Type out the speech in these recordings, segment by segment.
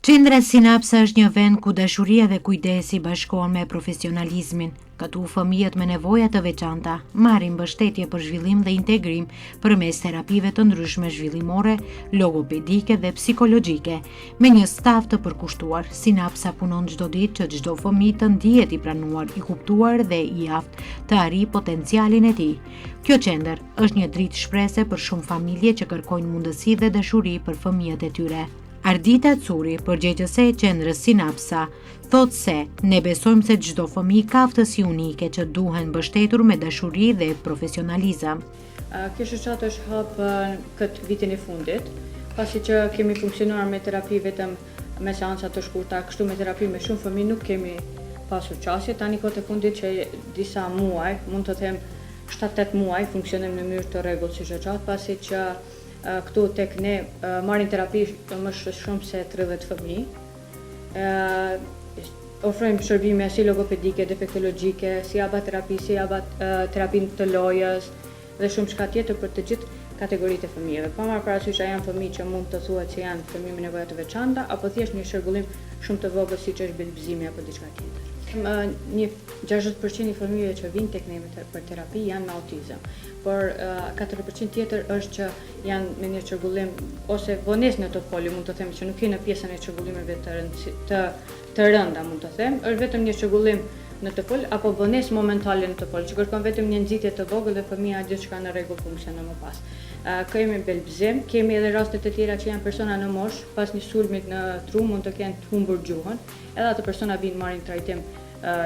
Qendra Sinapsa është një vend ku dashuria dhe kujdesi bashkohen me profesionalizmin. Këtu fëmijët me nevoja të veçanta marrin mbështetje për zhvillim dhe integrim përmes terapive të ndryshme zhvillimore, logopedike dhe psikologjike. Me një staf të përkushtuar, Sinapsa punon çdo ditë që çdo fëmijë të ndihet i pranuar, i kuptuar dhe i aftë të arrijë potencialin e tij. Kjo qendër është një dritë shprese për shumë familje që kërkojnë mundësi dhe dashuri për fëmijët e tyre. Ardita Curi, përgjegjëse e qendrës Sinapsa, thotë se ne besojmë se çdo fëmijë ka aftësi unike që duhen mbështetur me dashuri dhe profesionalizëm. Kjo shoqat është hap këtë vitin e fundit, pasi që kemi funksionuar me terapi vetëm me seanca të shkurta, kështu me terapi me shumë fëmijë nuk kemi pasur qasje. Tani kohët e fundit që disa muaj, mund të them 7-8 muaj, funksionojmë në mënyrë të rregulltë si shoqat, pasi që këtu tek ne marrin terapi më shumë se 30 fëmijë. Ofrojmë shërbime si logopedike, defektologjike, si abaterapi, si terapinë të lojës dhe shumë shka tjetër për të gjithë kategoritë e fëmijëve. Pa marrë parasysh a janë fëmijë që mund të thuhet se janë fëmijë me nevoja të veçanta apo thjesht një shërgullim shumë të vogël siç është belbëzimi apo diçka tjetër. Një 60% i fëmijëve që vinë tek ne për terapi janë me autizëm, por 40% tjetër është që janë me një çrregullim ose vonesë në të folë, mund të them që nuk janë në pjesën e çrregullimeve të rënda, mund të them, është vetëm një çrregullim në të folë apo vonesë momentale në të folë, që kërkon vetëm një nxitje të vogël dhe fëmia gjithçka në rregull funksionon më pas. Kemi belbëzim, kemi edhe raste të tjera që janë persona në moshë, pas një sulmit në tru mund të kenë të humbur gjuhën, edhe ato persona vinë marrin trajtim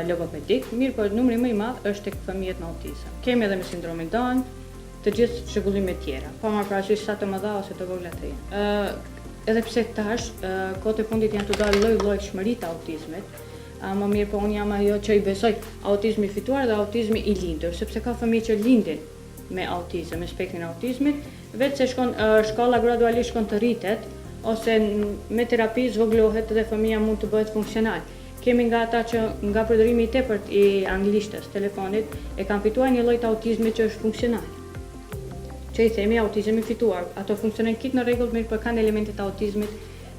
logopedik, mirë por numri më i madh është tek fëmijët me autizëm. Kemi edhe me sindromin Down, të gjithë çrregullimet tjera, pa marrë parasysh sa të mëdha ose të vogla të jenë. Edhe pse tash kohët e fundit janë të dalë lloj-lloj çmëri të autizmit, më mirë po unë jam ajo që i besoj autizmi fituar dhe autizmi i lindur, sepse ka fëmijë që lindin me autizëm, me spektrin e autizmit, vetë se shkolla gradualisht shkon të rritet, ose me terapi zvoglohet dhe fëmia mund të bëhet funksional. Kemi nga ata që nga përdorimi i tepërt i anglishtes, telefonit, e kanë fituar një lloj të autizmit që është funksional. Që i themi autizëm i fituar. Ato funksionojnë kitë në rregull, mirë, por kanë elemente të autizmit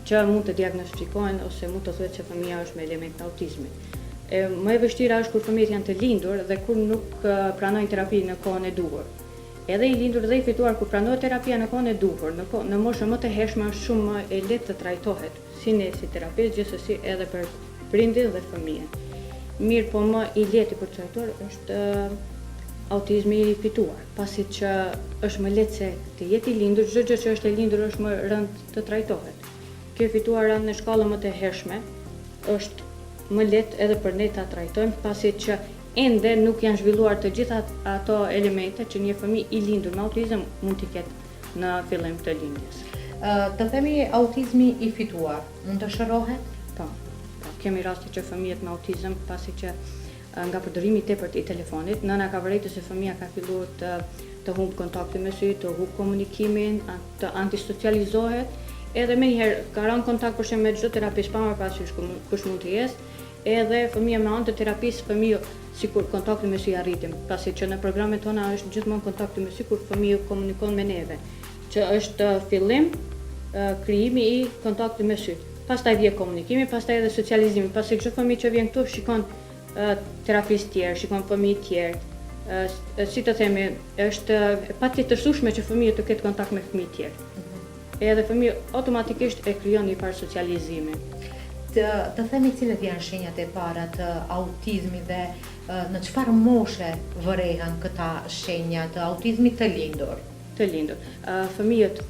që mund të diagnostikohen ose mund të thuhet se fëmia është me elemente të autizmit. Më e vështira është kur fëmijët janë të lindur dhe kur nuk pranojnë terapi në kohën e duhur. Edhe i lindur dhe i fituar kur pranohet terapia në kohën e duhur, në moshën më të hershme është shumë më e lehtë të trajtohet, si ne si terapeutë, gjithsesi edhe për prindin dhe fëmijën. Mirë, po më i lehti për të trajtuar është autizmi i fituar, pasi që është më lehtë se të jetë i lindur, çdo gjë që është e lindur është më rënd të trajtohet. Kjo fituar rënd në shkallë më të hershme është më lehtë edhe për ne ta trajtojmë, pasi që ende nuk janë zhvilluar të gjitha ato elemente që një fëmijë i lindur me autizëm mund t'i ketë në fillim të lindjes. Të themi autizmi i fituar, mund të shërohet? Po, kemi raste që fëmijët me autizëm, pasi që nga përdorimi i tepërt i telefonit, nëna ka vërejtë se fëmia ka filluar të humb kontaktin me sy, të humb komunikimin, të antisocializohet, edhe me njëherë ka rënë kontakt për shembull me çdo terapist pa marrë parasysh kush mund të jetë, edhe fëmia me anë të terapisë fëmijë sikur kontakti me sy arritim, pasi që në programet tona është gjithmonë kontakti me sy kur fëmijë komunikon me neve, që është fillim krijimi i kontaktit me sy. Pastaj vjen komunikimi, pastaj edhe socializimi, pasi çdo fëmijë që vjen këtu shikon terapistë tjerë, shikon fëmijë tjerë. Si të themi, është patjetërsueshme që fëmijët të ketë kontakt me fëmijë tjerë. Edhe fëmijë automatikisht e krijon një farë socializimi. Të themi cilat janë shenjat e para të autizmit dhe në çfarë moshe vërehen këta shenja të autizmit të lindur? Të lindur. Fëmijët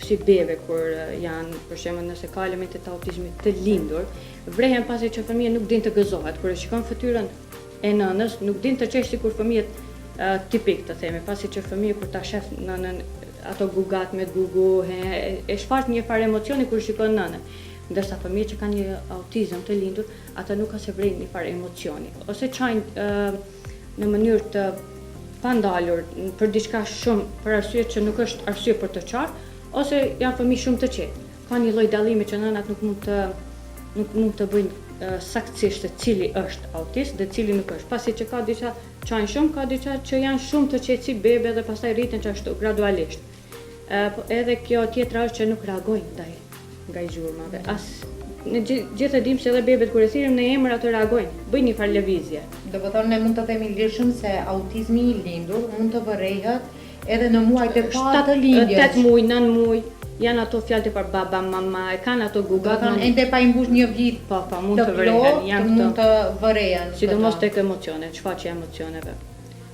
si bebe kur janë, për shembull, nëse ka elemente të autizmit të lindur, vrehen pasi që fëmia nuk din të gëzohet. Kur e shikon fytyrën e nënës, nuk din të qesh sikur fëmijët tipik të themi, pasi që fëmia kur ta shef nënën ato gugat me gugu, e shfaq një farë emocioni kur shikon nënën. Ndërsa fëmijët që kanë një autizëm të lindur, ata nuk ka se vrejnë një farë emocioni, ose çajnë në mënyrë të pandalur për diçka shumë, për arsye që nuk është arsye për të qartë, ose janë fëmijë shumë të qetë. Ka një lloj dallimi që nënat nuk mund të bëjnë saktësisht cili është autist dhe cili nuk është, pasi që ka diçka çajnë shumë, ka diçka që janë shumë të qetë si bebe dhe pastaj rriten ashtu gradualisht. Edhe kjo tjetra është që nuk reagojnë ndaj nga i gjurmave. Në gjithë e dim se edhe bebet kur e thirrim në emër ato reagojnë, bëjnë një farë lëvizje. Do të thonë ne mund të themi lirshëm se autizmi i lindur mund të vërejhet edhe në muajt e parë të lindjes. 8 muaj, 9 muaj, janë ato fjalët e parë baba, mama, e kanë ato gugat. Do të thonë ende pa i mbush një vit. Po, mund të vërehen, janë këto. Mund të vërehen. Sidomos tek emocionet, shfaqja e emocioneve.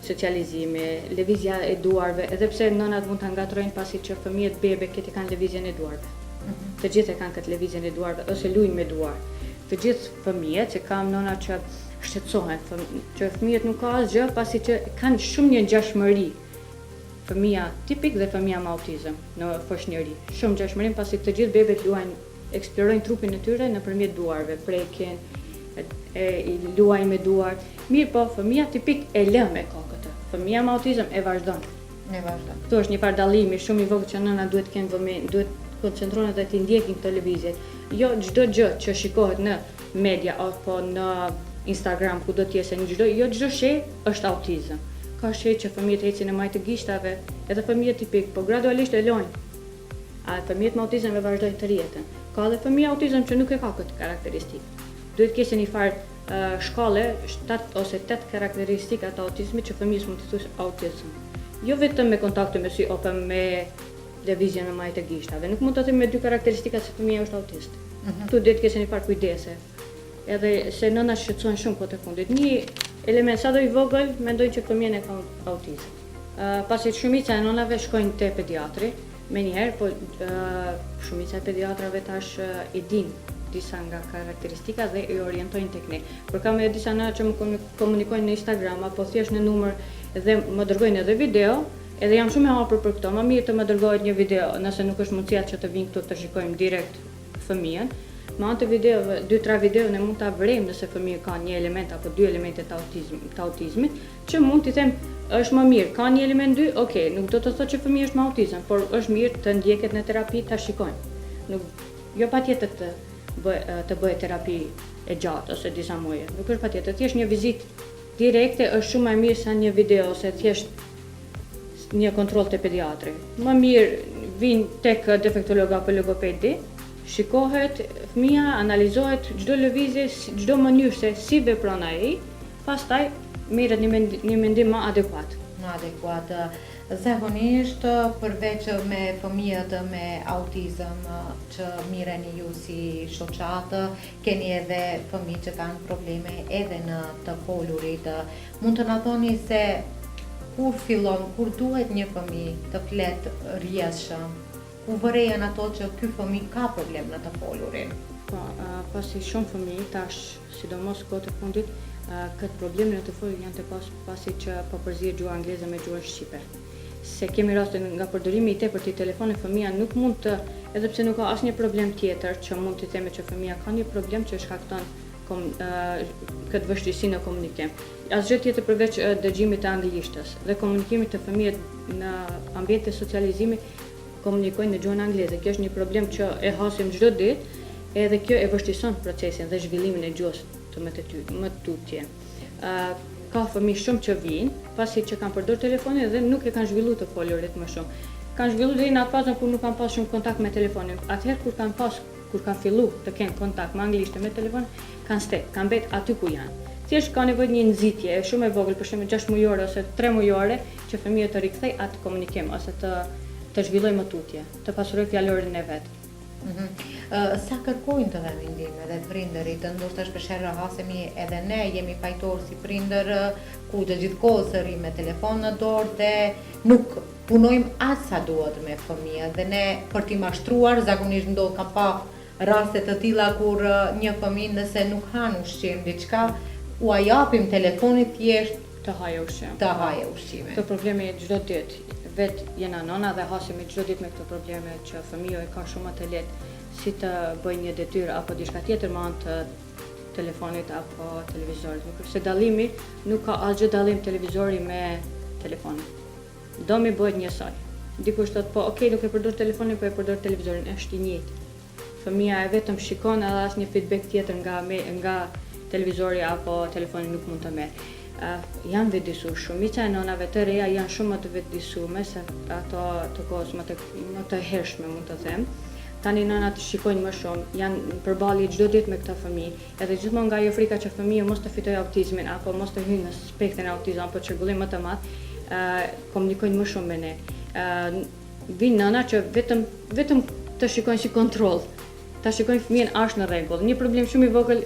Socializimi, lëvizja e duarve, edhe pse nënat mund ta ngatrojnë pasi që fëmijët bebe këti kanë lëvizjen e duarve. Të gjithë e kanë këtë lëvizjen e duarve ose lujnë me duar. Të gjithë fëmijët që kam nëna që shqetësohen, që fëmijët nuk ka asgjë pasi që kanë shumë një ngjashmëri. Fëmia tipik dhe fëmia me autizëm në foshnjëri. Shumë ngjashmëri pasi të gjithë bebet luajnë, eksplorojnë trupin e tyre nëpërmjet duarve, prekin, luajnë me duar. Mirë po, fëmia tipik e lë me këtë. Fëmia me autizëm e vazhdon. Këtu është një farë dallimi shumë i vogël që nëna duhet të kenë vëmendje, duhet koncentrohen dhe të ndjekin televizjet. Jo çdo gjë që shikohet në media apo në Instagram ku do të jesë jo çdo sheh është autizëm. Ka sheh që fëmijët ecin në majtë të gishtave, edhe fëmijët tipik, po gradualisht e lojnë. Fëmijët me autizëm e vazhdojnë të rjetën. Ka edhe fëmijë autizëm që nuk e ka këtë karakteristikë. Duhet të kesh një farë shkallë 7 ose 8 karakteristika të autizmit që fëmijës mund të thush autizëm. Jo vetëm me kontakte me sy apo me lëvizje në majtë të gishtave. Nuk mund të themi me 2 karakteristika se fëmia është autist. Tu duhet të kesh një farë kujdese. Edhe se nëna shqetësohen shumë kohë të fundit. Një element sado i vogël mendojnë që fëmia e ka autizëm. Pasi shumica e nënave shkojnë te pediatri, menjëherë, po shumica e pediatrave tash i dinë disa nga karakteristika dhe i orientojnë tek ne. Por kam edhe disa nëna që më komunikojnë në Instagram apo thjesht në numër dhe më dërgojnë edhe video. Edhe jam shumë e hapur për këto, më mirë të më dërgohet një video, nëse nuk është mundësia që të vinë këtu të shikojmë direkt fëmijën. Me anë të videove, 2-3 video ne mund ta vrejmë nëse fëmia ka një element apo 2 elemente të autizmit, që mund t'i them është më mirë, ka një element 2, okay, nuk do të thotë që fëmia është me autizëm, por është mirë të ndjeket në terapi ta shikojmë. Jo patjetër të bëhet terapi e gjatë ose disa muaje. Nuk është patjetër, thjesht një vizitë direkte është shumë më mirë se një video ose thjesht një kontroll te pediatri. Më mirë vinë tek defektolog apo logopedi, shikohet fëmia, analizohet çdo lëvizje, çdo mënyrë se si vepron ai, pastaj merret një mendim më adekuat. Zakonisht, përveç me fëmijët me autizëm që mireni ju si shoqatë, keni edhe fëmijë që kanë probleme edhe në të folurit. Mund të na thoni se kur duhet një fëmijë të flet rrjedhshëm, ku vërejën ato që ky fëmijë ka problem në të folurin? Po, pasi shumë fëmijë tash, sidomos kohë të fundit, këtë problem në të folur janë të pasi që po përzihet gjuha angleze me gjuhën shqipe. Se kemi raste nga përdorimi i tepërt i telefonit, fëmia nuk mund të, edhe pse nuk ka asnjë problem tjetër që mund të themi që fëmia ka një problem që shkakton këtë vështirësi në komunikim. Asgjë tjetër përveç dëgjimit të anglishtës dhe komunikimit të fëmijët në ambjente socializimi komunikojnë në gjuhën angleze. Kjo është një problem që e hasim çdo ditë, edhe kjo e vështirëson procesin dhe zhvillimin e gjuhës të më tutje. Ka fëmijë shumë që vinë pasi që kanë përdorur telefonin dhe nuk e kanë zhvilluar të folurit më shumë. Kanë zhvilluar deri në atë fazën kur nuk kanë pas shumë kontakt me telefonin. Atëherë kur kanë filluar të kenë kontakt me anglishtën me telefonin, kanë stek, kanë mbet aty ku janë. Thjesht ka nevojë një nxitje shumë e vogël, për shembull 6 mujore ose 3 mujore, që fëmia të rikthej atë komunikim ose të zhvillojë më tutje, të pasurojë fjalorin e vet. Sa kërkojnë të dhemi ndihmë edhe prindërit, ndoshta shpeshherë hasemi edhe ne jemi fajtor si prindër ku të gjithkohës rrim me telefon në dorë dhe nuk punojmë as sa duhet me fëmijët dhe ne për t'i mashtruar zakonisht ndodh ka pa raste të tilla kur një fëmijë nëse nuk han ushqim diçka u japim telefonit thjesht të hajë ushqim. Këtë problemi çdo ditë. Vet jena nona dhe hasemi çdo ditë me këto probleme që fëmijë e ka shumë të lehtë si të bëjë një detyrë apo diçka tjetër me anë të telefonit apo televizorit. Se dallimi nuk ka asgjë dallim televizori me telefonin. Domi bëhet njësoj. Dikush thotë po, okay, nuk e përdor telefonin, po e përdor televizorin, është i njëjtë. Fëmia e vetëm shikon edhe asnjë feedback tjetër nga televizori apo telefoni nuk mund të merr. Janë vetëdijsuar, shumica e nënave të reja janë shumë më të vetëdijsuar se ato të kohës më të hershme, mund të them. tani nënat shikojnë më shumë, janë përballje çdo ditë me këta fëmijë, edhe gjithmonë nga ajo frika që fëmijë mos të fitojë autizmin apo mos të hyjnë në spektrin e autizmit apo çrregullim më të madh, komunikojnë më shumë me ne. Vinë nëna që vetëm të shikojnë si kontroll, ta shikojnë fëmijën është në rregull. Një problem shumë i vogël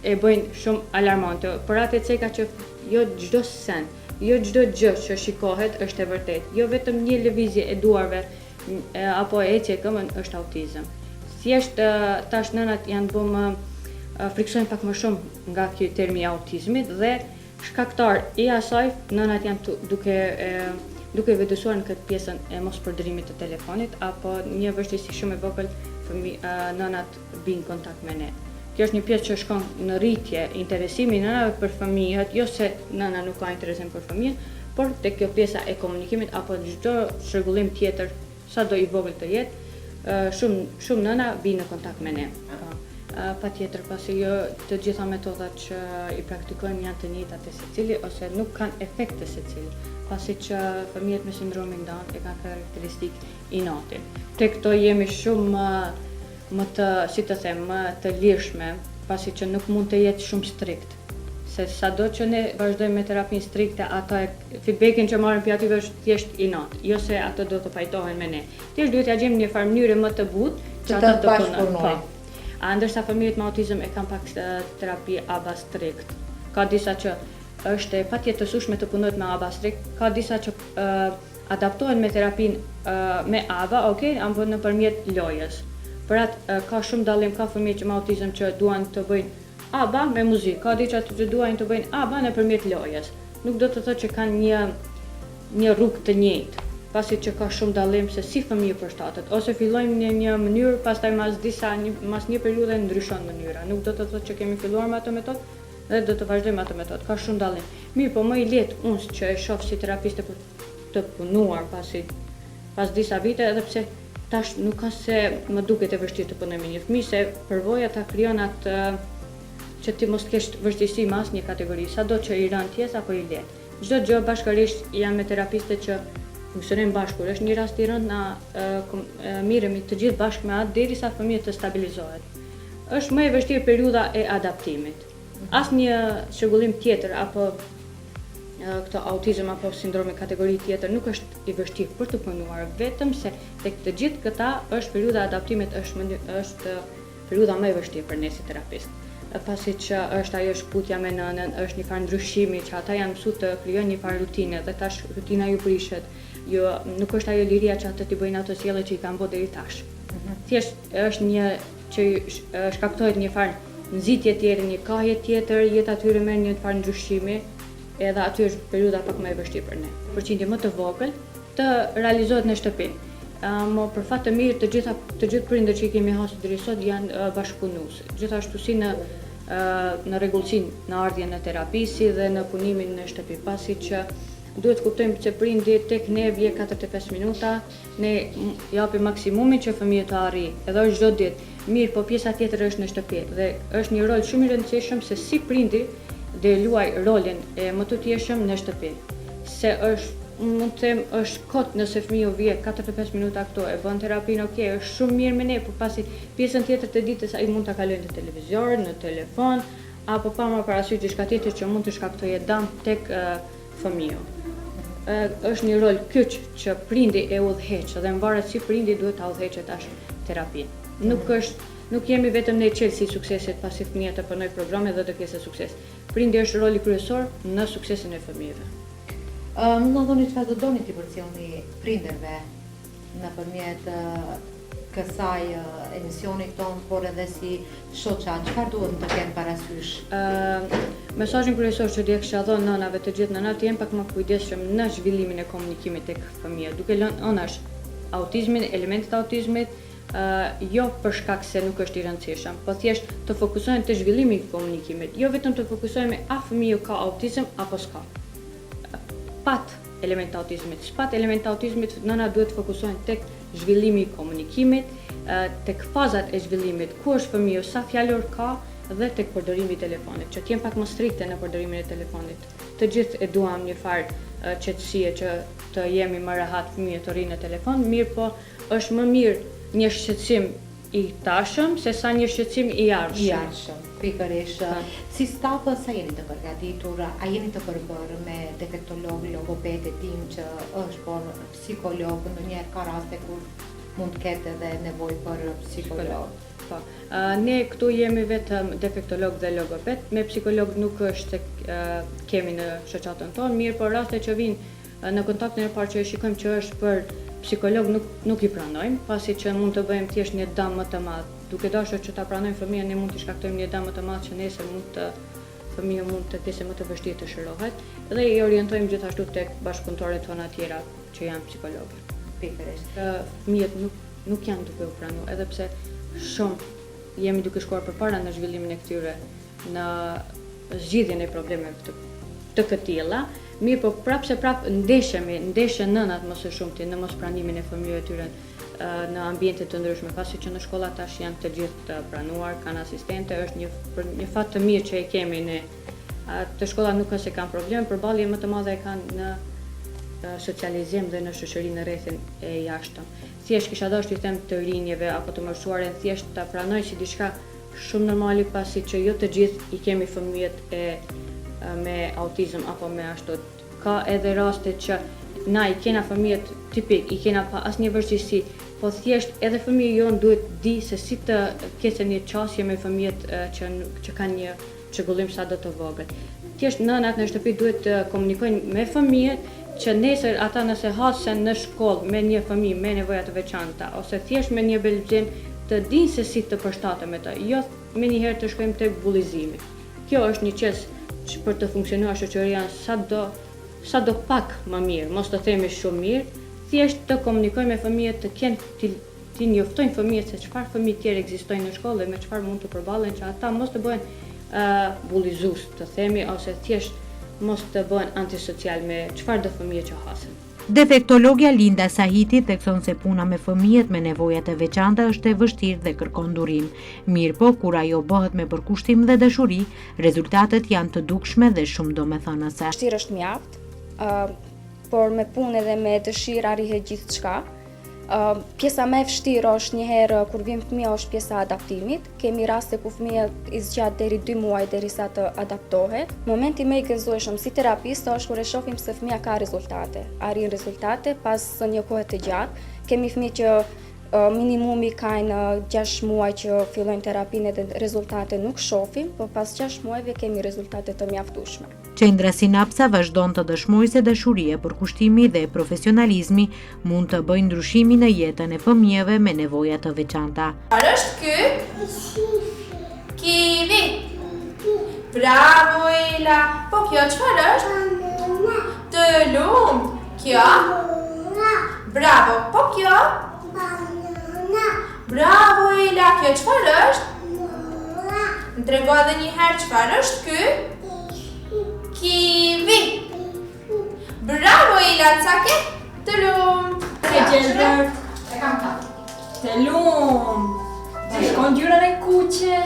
e bëjnë shumë alarmante, por atë ceka që jo çdo sen, jo çdo gjë që shikohet është e vërtetë, jo vetëm një lëvizje e duarve apo e ecje këmbën është autizëm. Thjesht tash nënat janë bëmë friksojnë pak më shumë nga ky termi autizmit dhe shkaktar i asaj nënat janë duke vëdësuar në këtë pjesën e mos përdërimit të telefonit apo një vështirësi shumë e vogël nënat binë kontakt me ne. Kjo është një pjesë që shkon në rritje interesimi nënave për fëmijët, jo se nëna nuk ka interesim për fëmijën, por tek kjo pjesa e komunikimit apo çdo çrregullim tjetër, sado i vogël të jetë, shumë nëna binë në kontakt me ne. Patjetër, pasi jo të gjitha metodat që i praktikojmë janë të njëjtat te secili ose nuk kanë efekt te secili, pasi që fëmijët me sindromin Down e kanë karakteristikë inate. Te këto jemi shumë më të lirshme, pasi që nuk mund të jetë shumë strikt. Se sado që ne vazhdojmë me terapinë strikte, ata feedbackin që marrim prej atyve është thjesht inat, jo se ato do të pajtohen me ne. Thjesht duhet ja gjejmë një farë mënyre më të butë që ata të bashkëpunojnë. Ndërsa fëmijët me autizëm e kanë pak terapi ABA strikt. Ka disa që është patjetësueshme të punohet me ABA strikt, ka disa që adaptohen me terapinë me ABA, apo nëpërmjet lojës. Për atë ka shumë dallim, ka fëmijë që me autizëm që duan të bëjnë ABA me muzikë, ka diçka që duan të bëjnë ABA nëpërmjet lojës. Nuk do të thotë që kanë një rrugë të njëjtë, pasi që ka shumë dallim se si fëmijë përshtatet, ose fillojmë në një mënyrë, pastaj mas një periudhe ndryshon mënyra. Nuk do të thotë që kemi filluar me atë metodë dhe do të vazhdojmë atë metodë. Ka shumë dallim. Mirë, po më i lehtë unë që e shoh si terapiste për të punuar pas disa vite, edhe pse tash nuk ka se më duket e vështirë të punoj me një fëmijë, se përvoja ta krijon atë që ti mos kesh vështirësi me asnjë kategori, sado që i rënd tjes apo i lehtë. Çdo gjë bashkërisht janë me terapiste që funksionojnë bashku. Është një rast i rënd na miremi të gjithë bashkë me atë derisa fëmia të stabilizohet. Është më e vështirë periudha e adaptimit. Asnjë çrregullim tjetër apo këtë autizëm apo sindromi kategori tjetër nuk është i vështirë për të punuar, vetëm se tek të gjithë këta është periudha e adaptimit është periudha më e vështirë për ne si terapist. Pasi që është ajo shkputja me nënën, është një farë ndryshimi që ata janë mësuar të krijojnë një farë rutine dhe tash rutina ju prishet. Jo, nuk është ajo liria që ata t'i bëjnë ato sjellje që i kanë bërë deri tash. Thjesht është një që shkaktohet një farë nxitje tjetër, një kahje tjetër, jeta atyre merr një farë ndryshimi, edhe aty është periudha pak më e vështirë për ne. Përqindje më të vogël të realizohet në shtëpi. Mo për fat të mirë të gjithë prindërit që i kemi hasur deri sot janë bashkëpunues. Gjithashtu si në rregullsinë në ardhjen në terapi si dhe në punimin në shtëpi, pasi që duhet kuptojmë që prindi tek ne vjen 45 minuta, ne japim maksimumin që fëmijë të arrijë, edhe është çdo ditë. Mirë, po pjesa tjetër është në shtëpi dhe është një rol shumë i rëndësishëm se si prindi dhe luaj rolin e më të thjeshëm në shtëpi. Se mund të them është kot nëse fëmiu vjen 45 minuta këtu e bën terapinë, është shumë mirë me ne, por pasi pjesën tjetër të ditës ai mund ta kalojë në televizor, në telefon, apo pa marrë parasysh diçka tjetër që mund të shkaktojë dëm tek fëmiu. Është një rol kyç që prindi e udhëheq dhe mvaret si prindi duhet ta udhëheqë tash terapinë. Nuk jemi vetëm ne çelësi i suksesit pasi fëmia të punojë programe dhe të kese sukses. Prindi është roli kryesor në suksesin e fëmijëve. Mund të thoni çfarë do doni ti përcjellni prindërve nëpërmjet kësaj emisionit ton, por edhe si shoqja, çfarë duhet të kenë parasysh? Mesazhin kryesor që dia kisha dhënë nënave të gjithë nënat janë pak më kujdesshëm në zhvillimin e komunikimit tek fëmia, duke lënë anash autizmin, elementet e autizmit, jo për shkak se nuk është i rëndësishëm, po thjesht të fokusohen te zhvillimi i komunikimit, jo vetëm të fokusohemi a fëmiu ka autizëm apo s'ka. Pat element autizmit. S'pat element autizmit, nëna duhet të fokusohen tek zhvillimi i komunikimit, tek fazat e zhvillimit, ku është fëmiu, sa fjalor ka dhe tek përdorimi i telefonit, që t'jem pak më strikte në përdorimin e telefonit. Të gjithë e duam një farë qetësie që të jemi më rehat fëmijët të rinë në telefon, mirë po është më mirë një shqetësim i tashëm se sa një shqetësim i ardhshëm. Pikërisht. Si staf sa jeni të përgatitur? A jeni të përbërë me defektolog, logoped e tim që është por psikolog, ndonjëherë ka raste kur mund të ketë edhe nevojë për psikolog. Po. Ne këtu jemi vetëm defektolog dhe logoped, me psikolog nuk është kemi në shoqatën tonë, mirë por raste që vinë në kontaktin e parë që e shikojmë që është për psikolog nuk i pranojmë, pasi që mund të bëjmë thjesht një dëm më të madh. Duke dashur që ta pranojmë fëmijën, ne mund t'i shkaktojmë një dëm më të madh që nesër fëmija mund të ketë më të vështirë të shërohet, dhe i orientojmë gjithashtu tek bashkëpunëtorët tona tjera që janë psikologë. Pikërisht. Fëmijët nuk janë duke u pranuar, edhe pse shumë jemi duke shkuar përpara në zhvillimin e këtyre, në zgjidhjen e problemeve të këtilla. Mirë, po prapë ndeshen nënat më së shumti në mospranimin e fëmijëve tyre në ambiente të ndryshme, pasi që në shkolla tash janë të gjithë të pranuar, kanë asistente, është një fat të mirë që e kemi ne. Të shkolla nuk është se kanë problem, përballje më të madhe e kanë në socializim dhe në shoqërinë në rrethin e jashtëm. Thjesht kisha dashur t'i them të rinjeve apo të mësuaren thjesht ta pranojnë si diçka shumë normale, pasi që jo të gjithë i kemi fëmijët me autizëm apo me ashtu. Ka edhe raste që na i kena fëmijët tipik, i kena pa asnjë vështirësi, po thjesht edhe fëmijë jonë duhet di se si të ketë një qasje me fëmijët që kanë një çrregullim sado të vogël. Thjesht nënat në shtëpi duhet të komunikojnë me fëmijët që nesër ata nëse hasen në shkollë me një fëmijë me nevoja të veçanta ose thjesht me një belgjem të dinë se si të përshtaten me ta, jo menjëherë të shkojmë tek bullizimi. Kjo është një çështje për të funksionuar shoqëria sado pak më mirë, mos të themi shumë mirë, thjesht të komunikojmë me fëmijët, të njoftojnë fëmijët se çfarë fëmijë tjerë ekzistojnë në shkollë dhe me çfarë mund të përballen, që ata mos të bëhen bullizues, të themi, ose thjesht mos të bëhen antisocial me çfarë do fëmijë që hasen. Defektologja Linda Sahiti thekson se puna me fëmijët me nevoja të veçanta është e vështirë dhe kërkon durim. Mirë po, kur ajo bëhet me përkushtim dhe dashuri, rezultatet janë të dukshme dhe shumë domethënëse. Vështirë është mjaft, por me punë dhe me dëshirë arrihet gjithçka. Pjesa më e vështirë është njëherë kur vjen fëmia është pjesa e adaptimit. Kemi raste ku fëmia i zgjat deri 2 muaj derisa të adaptohet. Momenti më i gëzueshëm si terapist është kur e shohim se fëmia ka rezultate. Arrin rezultate pas një kohe të gjatë. Kemi fëmijë që minimumi kanë 6 muaj që fillojnë terapinë dhe rezultate nuk shohim, por pas 6 muajve kemi rezultate të mjaftueshme. Qendra Sinapsa vazhdon të dëshmojë se dashuria, përkushtimi dhe profesionalizmi mund të bëjnë ndryshimin në jetën e fëmijëve me nevoja të veçanta. Çfarë është ky? Kivi. Bravo Ela. Po kjo çfarë është? Të lumt. Kjo? Bravo. Po kjo? Bravo Ela. Kjo çfarë është? Më trego edhe një herë çfarë është ky? Kivi. Bravo Ela, cake. Të lumt. Të lumt. Shkon gjyrën e kuqe.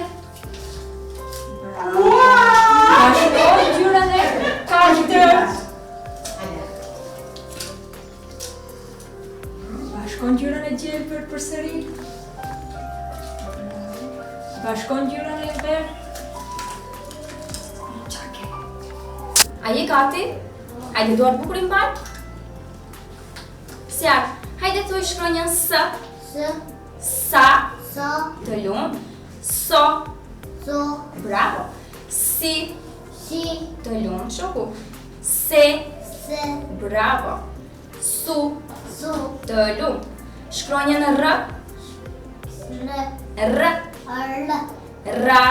Shkon gjyrën e kaltër. Bashkon gjyrën e gjelbër përsëri. Bashkon gjyrën e verdh. A je gati? Hajde duar bukurin mbaj? Sjar, hajde thuj shkronjën S. Sa. Të lumt. So. Bravo. Si. Të lumt, shoku. Se. Bravo. Su. Të lumt. Shkronjën R. Ra.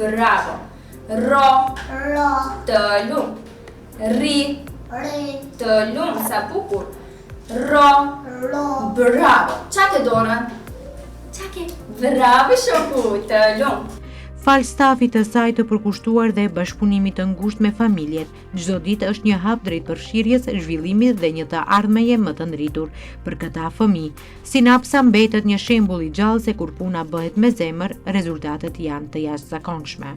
Bravo. Ro. Të lumt. Ri. Të lumt, sa bukur. Ro. Bravo. Çake dorën. Çake. Bravo shoku, të lumt. Fal stafit të saj të përkushtuar dhe bashkëpunimit të ngushtë me familjet, çdo ditë është një hap drejt përfshirjes, zhvillimit dhe një të ardhmeje më të ngritur për këta fëmijë. Sinapsa mbetet një shembull i gjallë se kur puna bëhet me zemër, rezultatet janë të jashtëzakonshme.